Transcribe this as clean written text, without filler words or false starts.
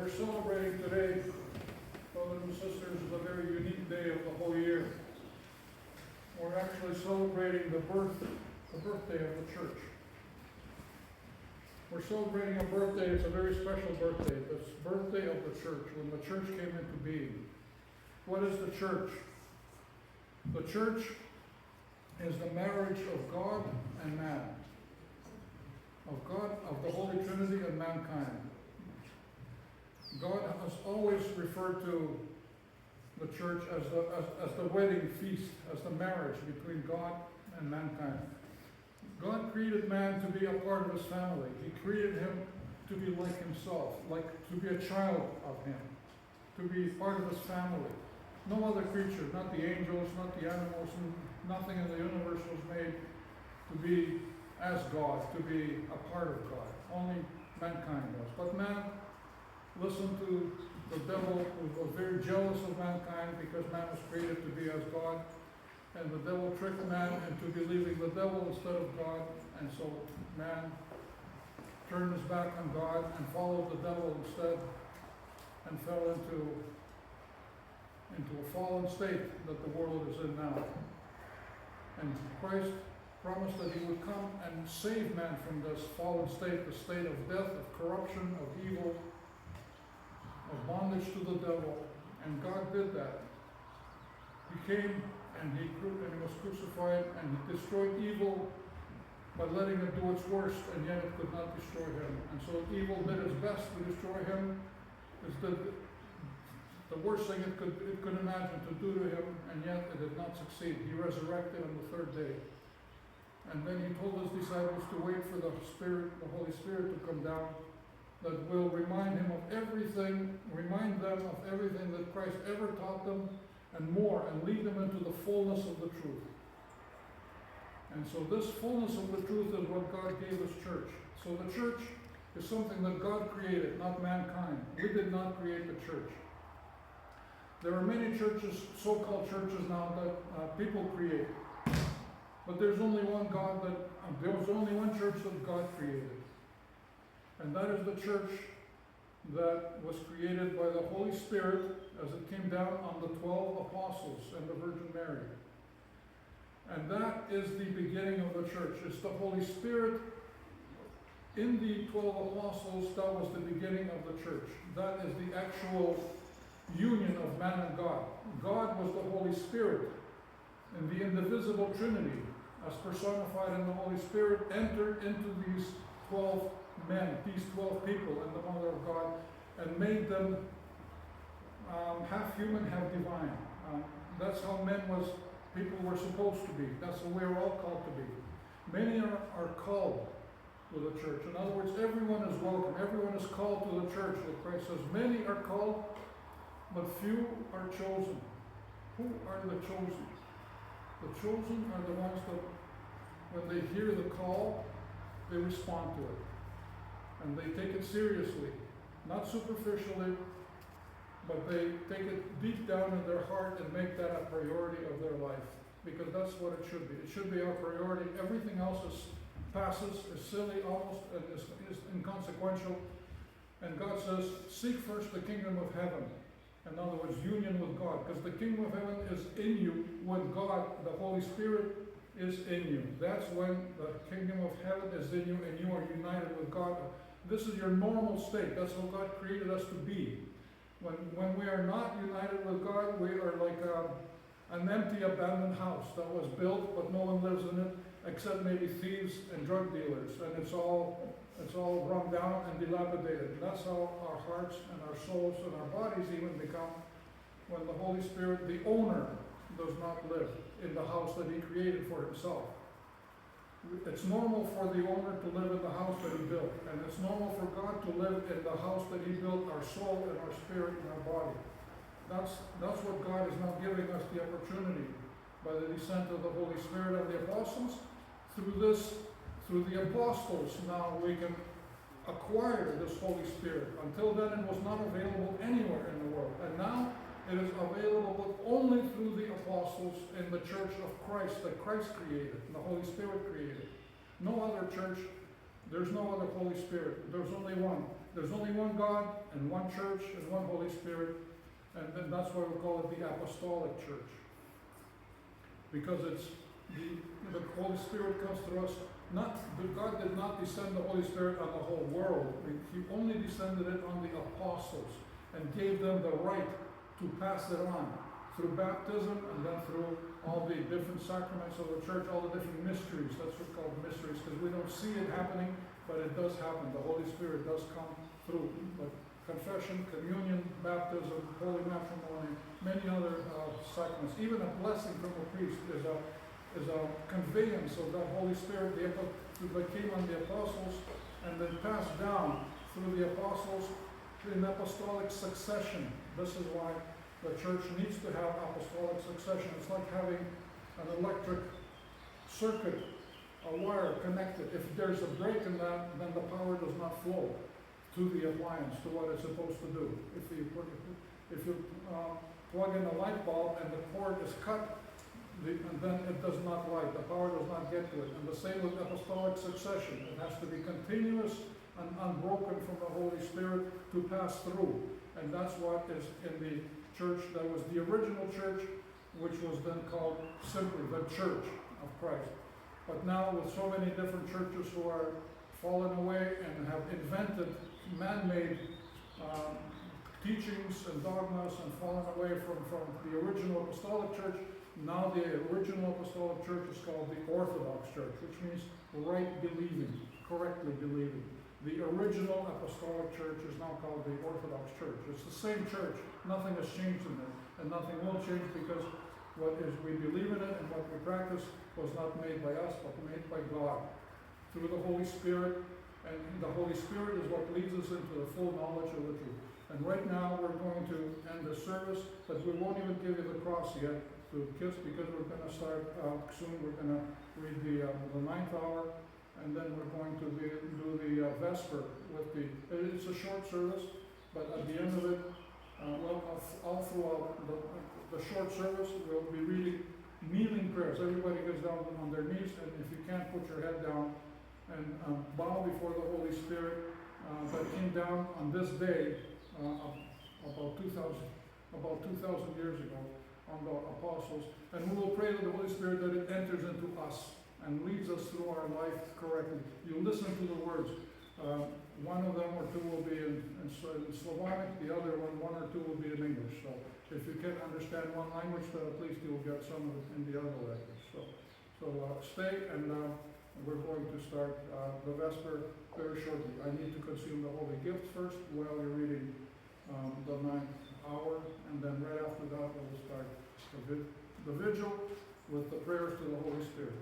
we're celebrating today, brothers and sisters, is a very unique day of the whole year. We're actually celebrating the birthday of the church. We're celebrating a birthday. It's a very special birthday. It's the birthday of the church, when the church came into being. What is the church? The church is the marriage of God and man, of God, of the Holy Trinity and mankind. God has always referred to the church as the wedding feast, as the marriage between God and mankind. God created man to be a part of his family. He created him to be like himself, like to be a child of him, to be part of his family. No other creature, not the angels, not the animals, nothing in the universe was made to be as God, to be a part of God. Only mankind was. But man listened to the devil, who was very jealous of mankind because man was created to be as God. And the devil tricked man into believing the devil instead of God. And so man turned his back on God and followed the devil instead, and fell into a fallen state that the world is in now. And Christ promised that he would come and save man from this fallen state, the state of death, of corruption, of evil, of bondage to the devil. And God did that. He came and he was crucified, and he destroyed evil by letting it do its worst, and yet it could not destroy him. And so evil did its best to destroy him. It did the worst thing it could imagine to do to him, and yet it did not succeed. He resurrected on the third day. And then he told his disciples to wait for the Spirit, the Holy Spirit, to come down, that will remind them of everything that Christ ever taught them, and more, and lead them into the fullness of the truth. And so this fullness of the truth is what God gave us church. So the church is something that God created, not mankind. We did not create the church. There are many churches, so-called churches now, that people create. But there's only one church that God created. And that is the church that was created by the Holy Spirit as it came down on the 12 apostles and the Virgin Mary. And that is the beginning of the church. It's the Holy Spirit in the 12 apostles. That was the beginning of the church. That is the actual union of man and God. God was the Holy Spirit, and the indivisible Trinity, as personified in the Holy Spirit, entered into these 12 men, these 12 people in the Mother of God, and made them half human, half divine. That's how people were supposed to be. That's the way we're all called to be. Many are called to the church. In other words, everyone is welcome. Everyone is called to the church. What Christ says, many are called, but few are chosen. Who are the chosen? The chosen are the ones that, when they hear the call, they respond to it. And they take it seriously, not superficially, but they take it deep down in their heart and make that a priority of their life. Because that's what it should be. It should be our priority. Everything else is silly almost, and is inconsequential. And God says, seek first the kingdom of heaven. In other words, union with God. Because the kingdom of heaven is in you when God, the Holy Spirit, is in you. That's when the kingdom of heaven is in you and you are united with God. This is your normal state. That's how God created us to be. When we are not united with God, we are like an empty, abandoned house that was built, but no one lives in it except maybe thieves and drug dealers. And it's all run down and dilapidated. And that's how our hearts and our souls and our bodies even become when the Holy Spirit, the owner, does not live in the house that he created for himself. It's normal for the owner to live in the house that he built, and it's normal for God to live in the house that he built, our soul and our spirit and our body. That's what God is now giving us the opportunity by the descent of the Holy Spirit and the apostles. Through the apostles, now we can acquire this Holy Spirit. Until then, it was not available anywhere in the world, and now it is available only through the apostles in the church of Christ that Christ created, and the Holy Spirit created. No other church, there's no other Holy Spirit. There's only one. There's only one God and one church and one Holy Spirit, and then that's why we call it the Apostolic Church. Because it's the Holy Spirit comes through us. God did not descend the Holy Spirit on the whole world. He only descended it on the apostles and gave them the right to pass it on through baptism and then through all the different sacraments of the church, all the different mysteries. That's what's called mysteries, because we don't see it happening, but it does happen. The Holy Spirit does come through. Like confession, communion, baptism, holy matrimony, many other sacraments. Even a blessing from a priest is a conveyance of that Holy Spirit that came on the apostles and then passed down through the apostles in apostolic succession. This is why the church needs to have apostolic succession. It's like having an electric circuit, a wire connected. If there's a break in that, then the power does not flow to the appliance, to what it's supposed to do. If you plug in a light bulb and the cord is cut, and then it does not light. The power does not get to it. And the same with apostolic succession. It has to be continuous and unbroken from the Holy Spirit to pass through. And that's what is in the church that was the original church, which was then called simply the Church of Christ. But now with so many different churches who are fallen away and have invented man-made teachings and dogmas and fallen away from the original apostolic church, now the original apostolic church is called the Orthodox Church, which means right believing, correctly believing. The original apostolic church is now called the Orthodox Church. It's the same church. Nothing has changed in it, and nothing will change, because what is we believe in it and what we practice was not made by us, but made by God through the Holy Spirit. And the Holy Spirit is what leads us into the full knowledge of the truth. And right now we're going to end the service, but we won't even give you the cross yet to kiss, because we're going to start soon. We're going to read the ninth hour, and then we're going to do the Vesper with it's a short service, but at the end of it, all throughout the short service, we'll be reading kneeling prayers. Everybody gets down on their knees, and if you can't, put your head down and bow before the Holy Spirit that came down on this day about 2,000 years ago on the apostles. And we will pray to the Holy Spirit that it enters into us and leads us through our life correctly. You listen to the words. One of them or two will be in Slavonic, the other one or two will be in English. So if you can't understand one language, then at least you'll get some of it in the other language. So stay, and we're going to start the Vesper very shortly. I need to consume the holy gift first while you're reading the ninth hour, and then right after that we'll start the vigil with the prayers to the Holy Spirit.